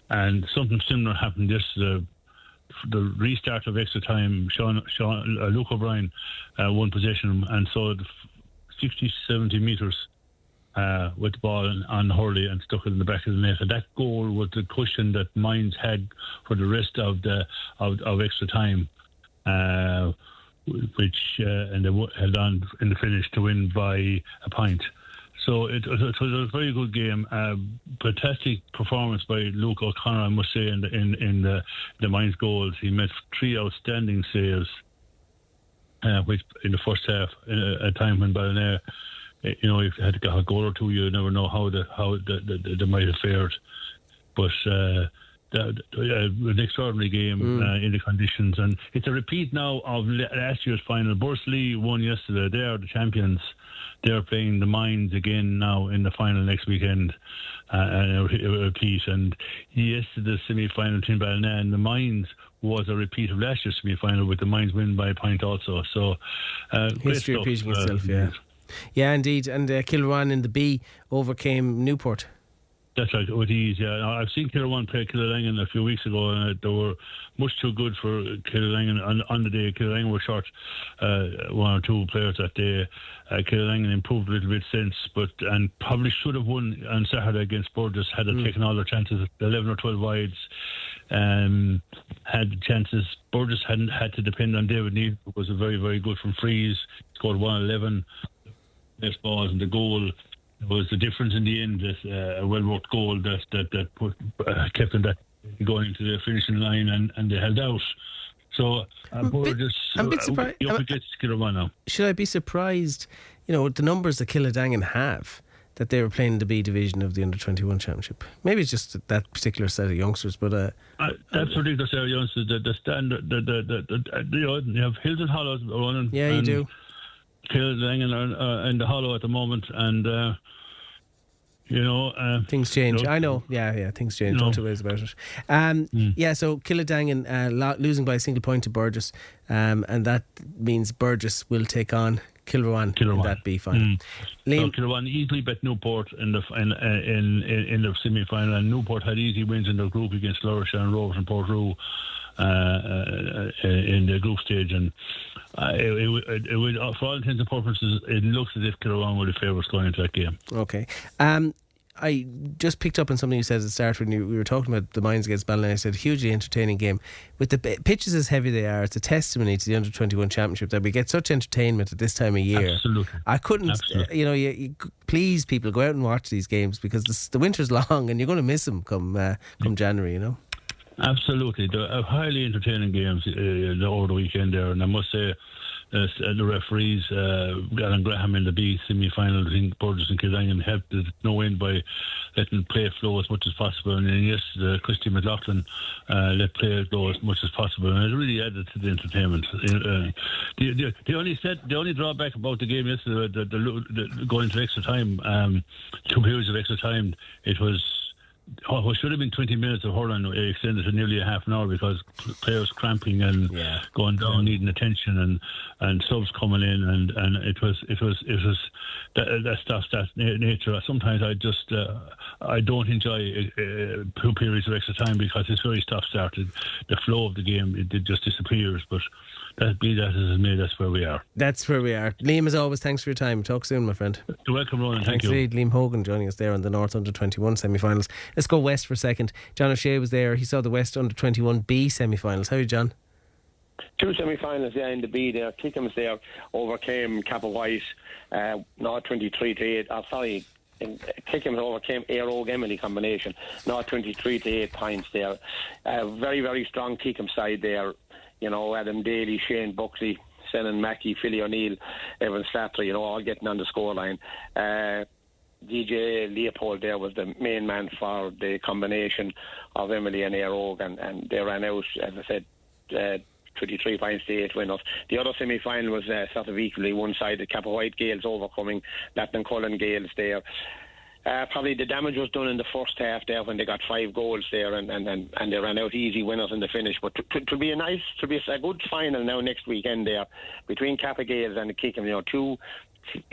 And something similar happened the restart of extra time. Luke O'Brien won possession and saw 60-70 metres with the ball on Hurley and stuck it in the back of the net. And that goal was the cushion that Mines had for the rest of extra time, which and they held on in the finish to win by a point. So it was a very good game. Fantastic performance by Luke O'Connor, I must say, in the Mines goals. He made 3 outstanding saves, which in the first half, a time when Ballina, if you had to get a goal or two, you never know how they might have fared. But an extraordinary game in the conditions, and it's a repeat now of last year's final. Bursley won yesterday. They are the champions. They're playing the Mines again now in the final next weekend, and a repeat. And yesterday's semi-final between Ballina and the Mines was a repeat of last year's semi-final, with the Mines win by a point also. So history repeating itself, yeah. Yeah, indeed. And Kilruane in the B overcame Newport. That's right, with ease, yeah. I've seen Kilruane play Killangan a few weeks ago, and they were much too good for Killangan on the day. Killangan were short 1 or 2 players that day. Killangan improved a little bit since, and probably should have won on Saturday against Burgess had they taken all their chances. 11 or 12 wides had chances. Burgess hadn't had to depend on David Neal, who was very, very good from frees. Scored 111 best balls, and the goal was the difference in the end. A well-worked goal that kept them going into the finishing line, and they held out. So I'm a bit surprised. Now. Should I be surprised? The numbers that Killadangan have, that they were playing the B division of the under-21 championship. Maybe it's just that particular set of youngsters, but that particular set of youngsters, the standard, you have Hilton Hollows running. Yeah, you do. Kildangan are in the Hollow at the moment, and Things change. I know. Yeah, things change. No two ways about it. Yeah, so Killadangan losing by a single point to Burgess, and that means Burgess will take on Kilruane in that B final. So Kilruane easily bet Newport in the semi-final, and Newport had easy wins in their group against Flourish and Rovers and Portrue in the group stage, and it would, for all intents and purposes, it looks as if Kilruane were the favourites going into that game. Okay. I just picked up on something you said at the start when we were talking about the Mines against Ballina. I said hugely entertaining game. With the pitches as heavy they are, it's a testimony to the Under-21 Championship that we get such entertainment at this time of year. Absolutely. I couldn't, you please people go out and watch these games because the winter's long and you're going to miss them come January, Absolutely. They're highly entertaining games over the weekend there, and I must say the referees, Alan Graham in the B semi-final, I think Burgess and Kildangan helped the no win by letting play flow as much as possible, and then Christy McLaughlin let play go as much as possible, and it really added to the entertainment. The only drawback about the game yesterday, the going to extra time, 2 periods of extra time, it was what should have been 20 minutes of hurling extended to nearly a half an hour because players cramping and going down, needing attention, and subs coming in, and it was that stuff, that nature. Sometimes I don't enjoy 2 periods of extra time because it's very stop-started. The flow of the game, it just disappears. But that as it may, that's where we are. That's where we are. Liam, as always, thanks for your time. Talk soon, my friend. You're welcome, Ronan. Thanks indeed. Liam Hogan joining us there on the North Under-21 semi-finals. Let's go West for a second. John O'Shea was there. He saw the West Under-21 B semi-finals. How are you, John? 2 semi-finals there in the B there. Kickham's there overcame Kappa White, not 23-8. Kickham's overcame Aero Emily combination, not 23-8 points there. Very, very strong Kickham side there. Adam Daly, Shane Buckley, Senan Mackey, Philly O'Neill, Evan Slattery, all getting on the scoreline. DJ Leopold there was the main man for the combination of Emily and Aero, and they ran out, as I said, 23 points to 8 winners. The other semi-final was sort of equally one-sided. Kappa White Gales overcoming Lapton Cullen Gales there. Probably the damage was done in the first half there when they got 5 goals there and they ran out easy winners in the finish. But to be a good final now next weekend there between Kappa Gales and the Kickham, 2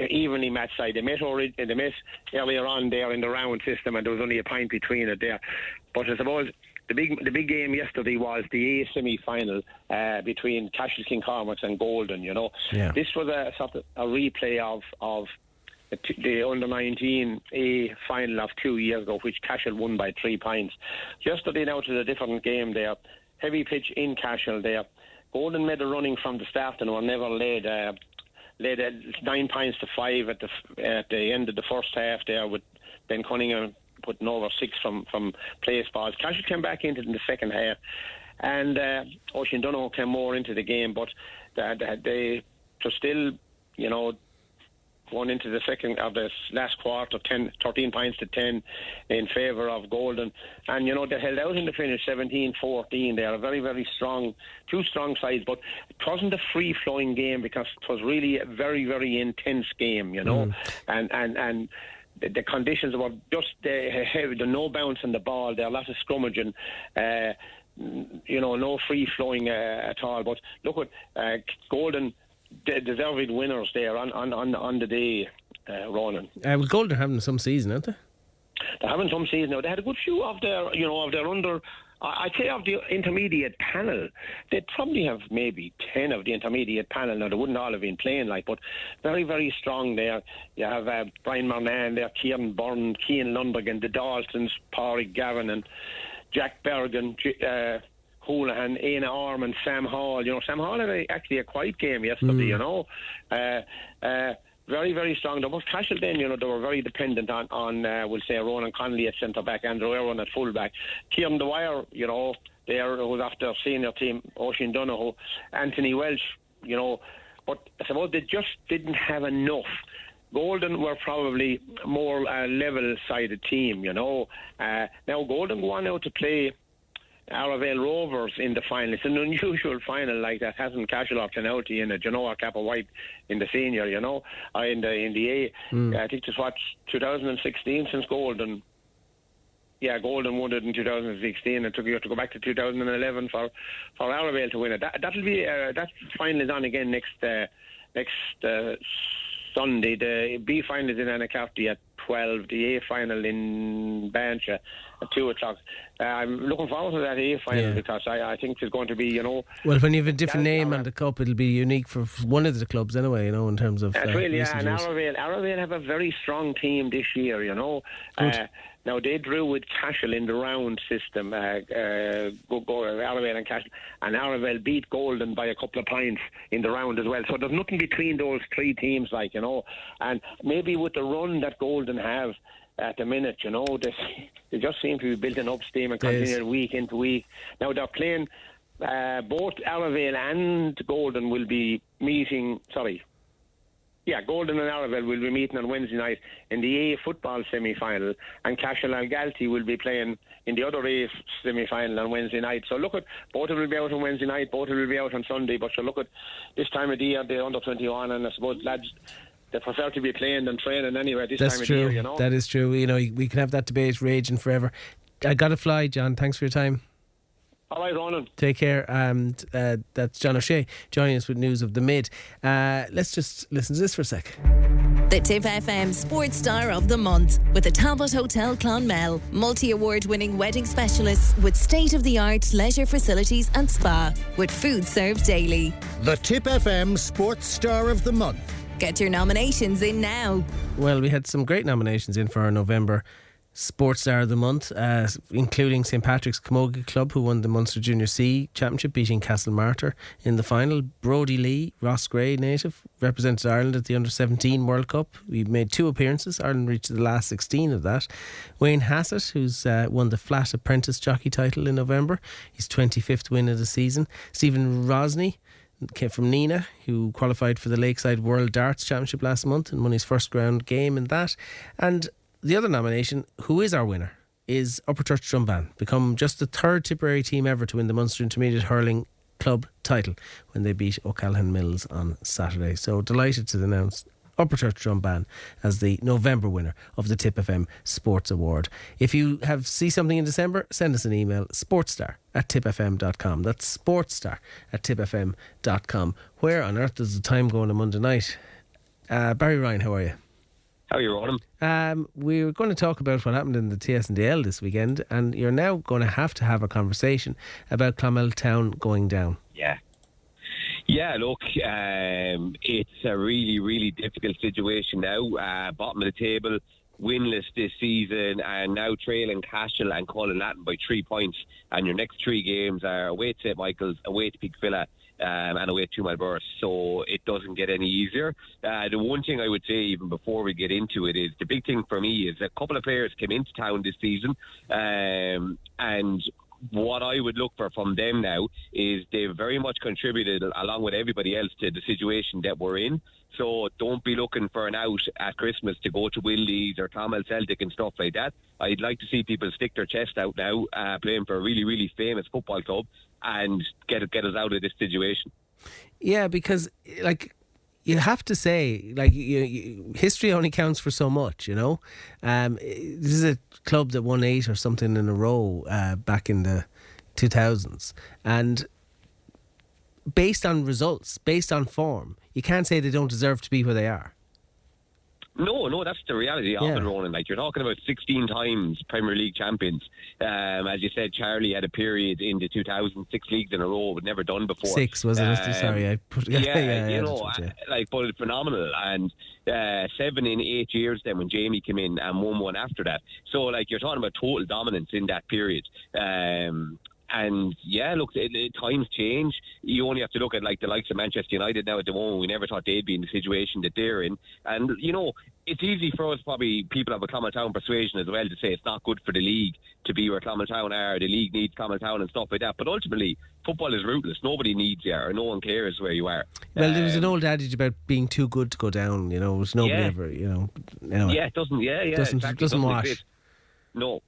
evenly matched side. They met earlier on there in the round system, and there was only a point between it there. But I suppose the big game yesterday was the A semi-final between Cashel Kincormac and Golden. This was a sort of a replay of the under-19 A final of 2 years ago, which Cashel won by 3 points. Yesterday now to a different game there. Heavy pitch in Cashel there. Golden made a running from the start and were never laid 9 points to 5 at the end of the first half there, with Ben Cunningham putting over 6 from place balls. Cashel came back into the second half, and Oisin Donoghue came more into the game, but they were still, going into the second of the last quarter, 13 points to 10 in favour of Golden, and they held out in the finish 17-14. They are a very, very strong, 2 strong sides, but it wasn't a free-flowing game because it was really a very, very intense game, and the conditions were just heavy. The no bounce on the ball, there a lot of scrummaging, no free-flowing at all. But look at Golden. Deserved winners there on the day, Ronan. Well, Golden are having some season, aren't they? They're having some season now. They had a good few of their under. I'd say of the intermediate panel, they'd probably have maybe 10 of the intermediate panel. Now, they wouldn't all have been playing but very, very strong there. You have Brian Marnan there, Kieran Byrne, Cian Lundberg, the Daltons, Pádraig Gavin and Jack Bergen, Houlihan, Aina Orm and Sam Hall. Sam Hall had actually a quiet game yesterday, very, very strong. There was Cashel then, they were very dependent on we'll say, Ronan Connolly at centre-back, Andrew Irwin at full-back. Kieran Dwyer, there, who was after senior team, Oisin Donoghue, Anthony Welsh, but I suppose they just didn't have enough. Golden were probably more level-sided team, Now Golden go on out to play Arravale Rovers in the final. It's an unusual final like that. Hasn't Cashel or Penalty in it, or Kappa White in the senior, in the A. I think it's 2016 since Golden. Yeah, Golden won it in 2016, and you have to go back to 2011 for Arravale to win it. That'll be that final is on again next Sunday. The B final is in Anacarty at 12. The A final in Bancha at 2 o'clock. I'm looking forward to that A final because I think it's going to be, Well, when you have a different name on the cup, it'll be unique for one of the clubs anyway, in terms of. Really, and Arravale have a very strong team this year, Now, they drew with Cashel in the round system, Arravale and Cashel, and Arravale beat Golden by a couple of points in the round as well. So there's nothing between those three teams, and maybe with the run that Golden have at the minute, they just seem to be building up steam and continuing week into week. Now, they're playing, both Arravale and Golden will be meeting, Golden and Arravale will be meeting on Wednesday night in the A football semi-final, and Cashel and Galtee will be playing in the other A semi-final on Wednesday night. So look at, both will be out on Wednesday night, both will be out on Sunday, but look at this time of the year, they're under 21, and I suppose lads, they prefer to be playing than training anyway this time of the year, That is true. We can have that debate raging forever. I got to fly, John. Thanks for your time. All right, Ronan. Take care. And that's John O'Shea joining us with news of the mid. Let's just listen to this for a sec. The Tip FM Sports Star of the Month with the Talbot Hotel Clonmel. Multi-award winning wedding specialists with state-of-the-art leisure facilities and spa with food served daily. The Tip FM Sports Star of the Month. Get your nominations in now. Well, we had some great nominations in for our November Sports Star of the Month, including St Patrick's Camogie Club, who won the Munster Junior C Championship, beating Castlemartyr in the final. Brodie Lee, Ross Gray native, represented Ireland at the Under-17 World Cup. We made 2 appearances. Ireland reached the last 16 of that. Wayne Hassett, who's won the flat apprentice jockey title in November, his 25th win of the season. Stephen Rosney came from Nina, who qualified for the Lakeside World Darts Championship last month and won his first round game in that. And the other nomination, who is our winner, is Upperchurch Drombane, become just the 3rd Tipperary team ever to win the Munster Intermediate Hurling Club title when they beat O'Callaghan Mills on Saturday. So delighted to announce Upperchurch Drombane as the November winner of the Tip FM Sports Award. If you see something in December, send us an email, sportstar@tipfm.com. That's sportstar@tipfm.com. Where on earth does the time go on a Monday night? Barry Ryan, how are you? How are you, Ronan? We were going to talk about what happened in the TSDL this weekend, and you're now going to have a conversation about Clonmel Town going down. Yeah, look, it's a really, really difficult situation now. Bottom of the table, winless this season, and now trailing Cashel and Cullen Latin by 3 points. And your next 3 games are away to St Michael's, away to Peakvilla, and away to Malburse, so it doesn't get any easier. The one thing I would say, even before we get into it, is the big thing for me is a couple of players came into town this season, and what I would look for from them now is they've very much contributed, along with everybody else, to the situation that we're in. So don't be looking for an out at Christmas to go to Willies or Clonmel Celtic and stuff like that. I'd like to see people stick their chest out now, playing for a really, really famous football club, and get us out of this situation. Yeah, because you have to say, history only counts for so much, This is a club that won 8 or something in a row back in the 2000s, and based on results, based on form, you can't say they don't deserve to be where they are. No, that's the reality of it, Ronan. You're talking about 16 times Premier League champions. As you said, Charlie had a period in the 2006 leagues in a row, but never done before. 6, was it? Sorry, I put... but it's phenomenal. And 7 in 8 years then when Jamie came in, and won one after that. So, you're talking about total dominance in that period. And look, times change. You only have to look at the likes of Manchester United now at the moment. We never thought they'd be in the situation that they're in. And, it's easy for us, probably people have a Clonmel Town persuasion as well, to say it's not good for the league to be where Clonmel Town are. The league needs Clonmel Town and stuff like that. But ultimately, football is ruthless. Nobody needs you, or no one cares where you are. Well, there was an old adage about being too good to go down. Nobody ever, Anyway. Yeah, it doesn't. Yeah, doesn't exactly. wash. No,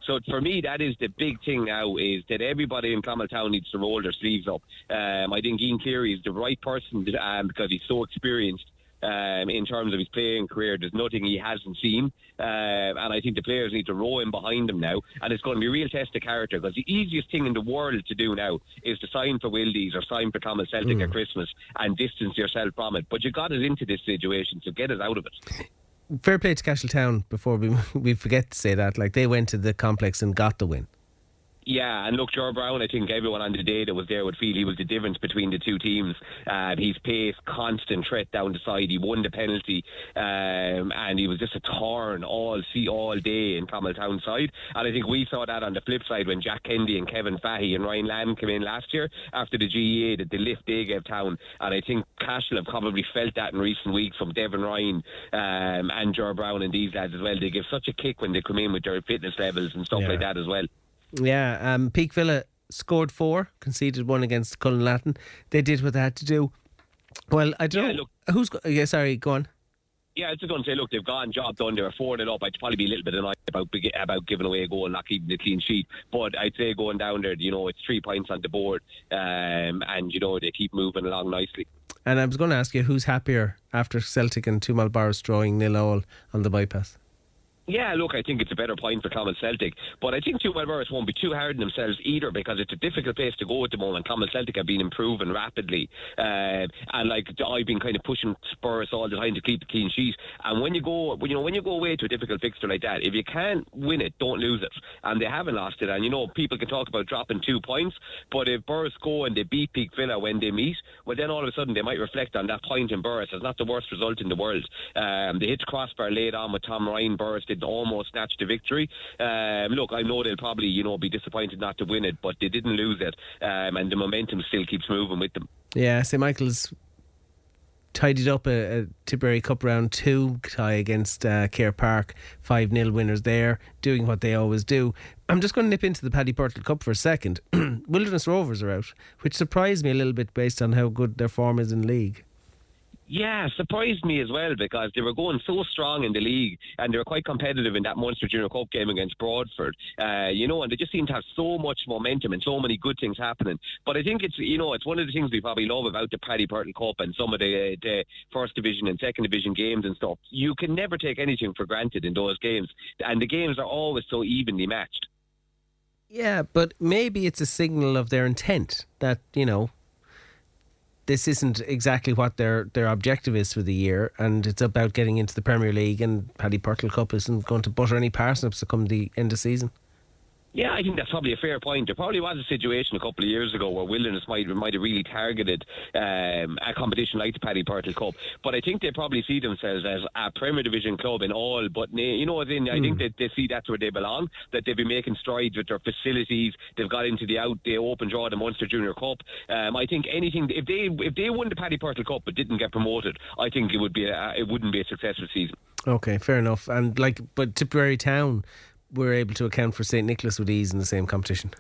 So for me, that is the big thing now, is that everybody in Clonmel needs to roll their sleeves up. I think Ian Cleary is the right person because he's so experienced. In terms of his playing career, there's nothing he hasn't seen, and I think the players need to row him behind him now, and it's going to be a real test of character, because the easiest thing in the world to do now is to sign for Wildy's or sign for Clonmel Celtic at Christmas and distance yourself from it, but you got us into this situation, so get us out of it. Fair play to Castletown, before we forget to say that, like, they went to the complex and got the win. Yeah, and look, Joe Brown, I think everyone on the day that was there would feel he was the difference between the two teams. His pace, constant threat down the side. He won the penalty, and he was just a thorn all day in Clonmel side. And I think we saw that on the flip side when Jack Kennedy and Kevin Fahey and Ryan Lamb came in last year after the GEA, that the lift they gave Town. And I think Cashel have probably felt that in recent weeks from Devon Ryan and Joe Brown and these lads as well. They give such a kick when they come in with their fitness levels and stuff like that as well. Yeah, Peak Villa scored 4, conceded 1 against Cullen Latin. They did what they had to do. Well, I don't know. Go on. Yeah, I was just going to say, look, they've gotten job done. They were 4-0 up. I'd probably be a little bit annoyed about giving away a goal and not keeping the clean sheet. But I'd say going down there, it's 3 points on the board, and they keep moving along nicely. And I was going to ask you, who's happier after Celtic and 2 Malboroughs drawing 0-0 on the bypass? Yeah, look, I think it's a better point for Clonmel Celtic, but I think 2 Malboroughs won't be too hard on themselves either, because it's a difficult place to go at the moment. Clonmel Celtic have been improving rapidly, and like I've been kind of pushing Spurs all the time to keep the clean sheet. And when you go away to a difficult fixture like that, if you can't win it, don't lose it. And they haven't lost it. And people can talk about dropping 2 points, but if Burris go and they beat Peak Villa when they meet, well, then all of a sudden they might reflect on that point in Burris. It's not the worst result in the world. They hit the crossbar late on with Tom Ryan. Burris did almost snatch the victory. Look, I know they'll probably be disappointed not to win it, but they didn't lose it, and the momentum still keeps moving with them. Yeah, St Michael's tidied up a Tipperary Cup round 2 tie against Cahir Park, 5-0 winners there, doing what they always do. I'm just going to nip into the Paddy Purtle Cup for a second. Wilderness Rovers are out, which surprised me a little bit based on how good their form is in league. Yeah, surprised me as well, because they were going so strong in the league and they were quite competitive in that Munster Junior Cup game against Broadford, and they just seem to have so much momentum and so many good things happening. But I think it's one of the things we probably love about the Paddy Purtle Cup and some of the first division and second division games and stuff. You can never take anything for granted in those games, and the games are always so evenly matched. Yeah, but maybe it's a signal of their intent that, this isn't exactly what their objective is for the year, and it's about getting into the Premier League, and Paddy Purtle Cup isn't going to butter any parsnips to come the end of season. Yeah, I think that's probably a fair point. There probably was a situation a couple of years ago where Wilderness might have really targeted a competition like the Paddy Purtle Cup, but I think they probably see themselves as a Premier Division club in all but I think that they see that's where they belong, that they've been making strides with their facilities. They've got into the open draw, the Munster Junior Cup. I think anything, if they won the Paddy Purtle Cup but didn't get promoted, I think it wouldn't be a successful season. Okay, fair enough. And but Tipperary Town were able to account for St Nicholas with ease in the same competition.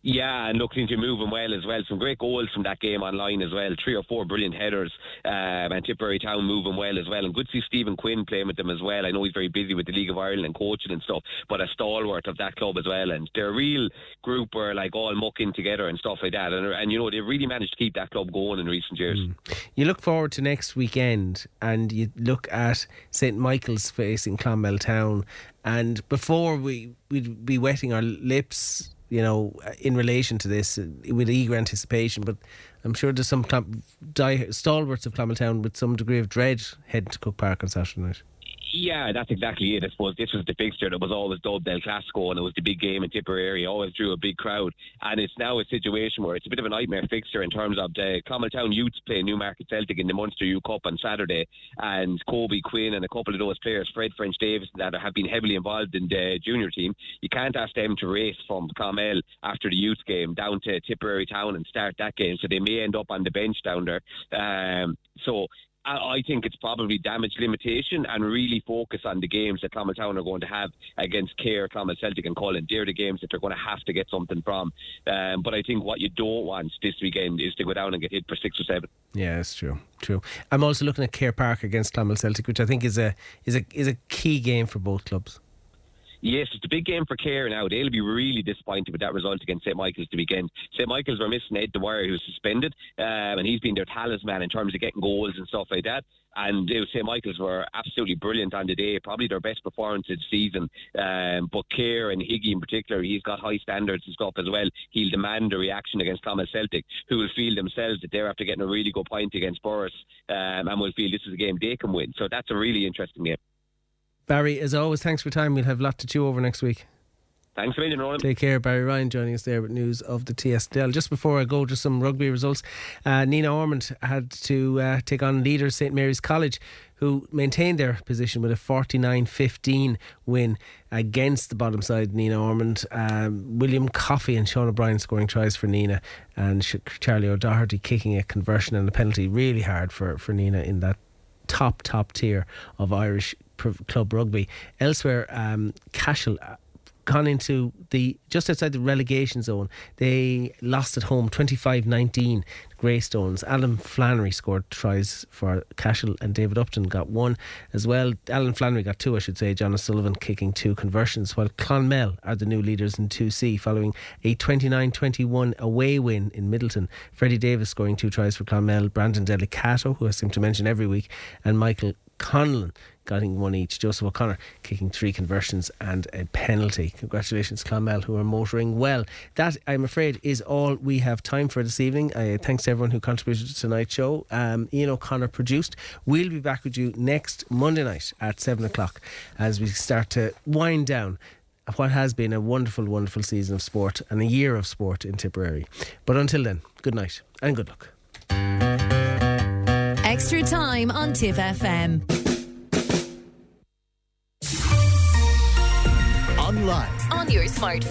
Yeah, and look, they're moving well as well. Some great goals from that game online as well. 3 or 4 brilliant headers, and Tipperary Town moving well as well. And good to see Stephen Quinn playing with them as well. I know he's very busy with the League of Ireland and coaching and stuff, but a stalwart of that club as well. And they're a real group where all mucking together and stuff like that. And they've really managed to keep that club going in recent years. You look forward to next weekend, and you look at St Michael's facing Clonmel Town. And before we'd be wetting our lips, in relation to this with eager anticipation, but I'm sure there's some stalwarts of Clonmel Town with some degree of dread heading to Cook Park on Saturday night. Yeah, that's exactly it. I suppose this was the fixture that was always dubbed El Clasico, and it was the big game in Tipperary, always drew a big crowd. And it's now a situation where it's a bit of a nightmare fixture in terms of the Clonmel Town youths play Newmarket Celtic in the Munster U Cup on Saturday, and Kobe Quinn and a couple of those players, Fred French Davis, that have been heavily involved in the junior team, you can't ask them to race from Clonmel after the youth game down to Tipperary Town and start that game, so they may end up on the bench down there. So I think it's probably damage limitation and really focus on the games that Clonmel Town are going to have against Cahir, Clonmel Celtic and Cullen. They're the games that they're going to have to get something from. But I think what you don't want this weekend is to go down and get hit for 6 or 7. Yeah, it's true. I'm also looking at Cahir Park against Clonmel Celtic, which I think is a key game for both clubs. Yes, it's a big game for Clare now. They'll be really disappointed with that result against St. Michael's the weekend. St. Michael's were missing Ed Dwyer, who was suspended, and he's been their talisman in terms of getting goals and stuff like that. And St. Michael's were absolutely brilliant on the day, probably their best performance of the season. But Clare and Higgy in particular, he's got high standards and stuff as well. He'll demand a reaction against Clonmel Celtic, who will feel themselves that they're after getting a really good point against Borris, and will feel this is a game they can win. So that's a really interesting game. Barry, as always, thanks for your time. We'll have a lot to chew over next week. Thanks a million, Roland. Take care. Barry Ryan joining us there with news of the TSDL. Just before I go, just some rugby results. Nina Ormond had to take on leaders St Mary's College, who maintained their position with a 49-15 win against the bottom side, Nina Ormond. William Coffey and Sean O'Brien scoring tries for Nina, and Charlie O'Doherty kicking a conversion and a penalty. Really hard for Nina in that top tier of Irish club rugby. Elsewhere, Cashel gone into just outside the relegation zone. They lost at home 25-19 Greystones. Alan Flannery scored tries for Cashel and David Upton got one as well. Alan Flannery got two, I should say. John O'Sullivan kicking two conversions, while Clonmel are the new leaders in 2C following a 29-21 away win in Middleton. Freddie Davis scoring two tries for Clonmel. Brandon Delicato, who I seem to mention every week, and Michael Conlon getting one each. Joseph O'Connor kicking three conversions and a penalty. Congratulations Clonmel, who are motoring well. That, I'm afraid, is all we have time for this evening. Thanks to everyone who contributed to tonight's show. Ian O'Connor produced. We'll be back with you next Monday night at 7 o'clock as we start to wind down what has been a wonderful season of sport and a year of sport in Tipperary. But until then, good night and good luck. Extra time on Tip FM. Online. On your smartphone.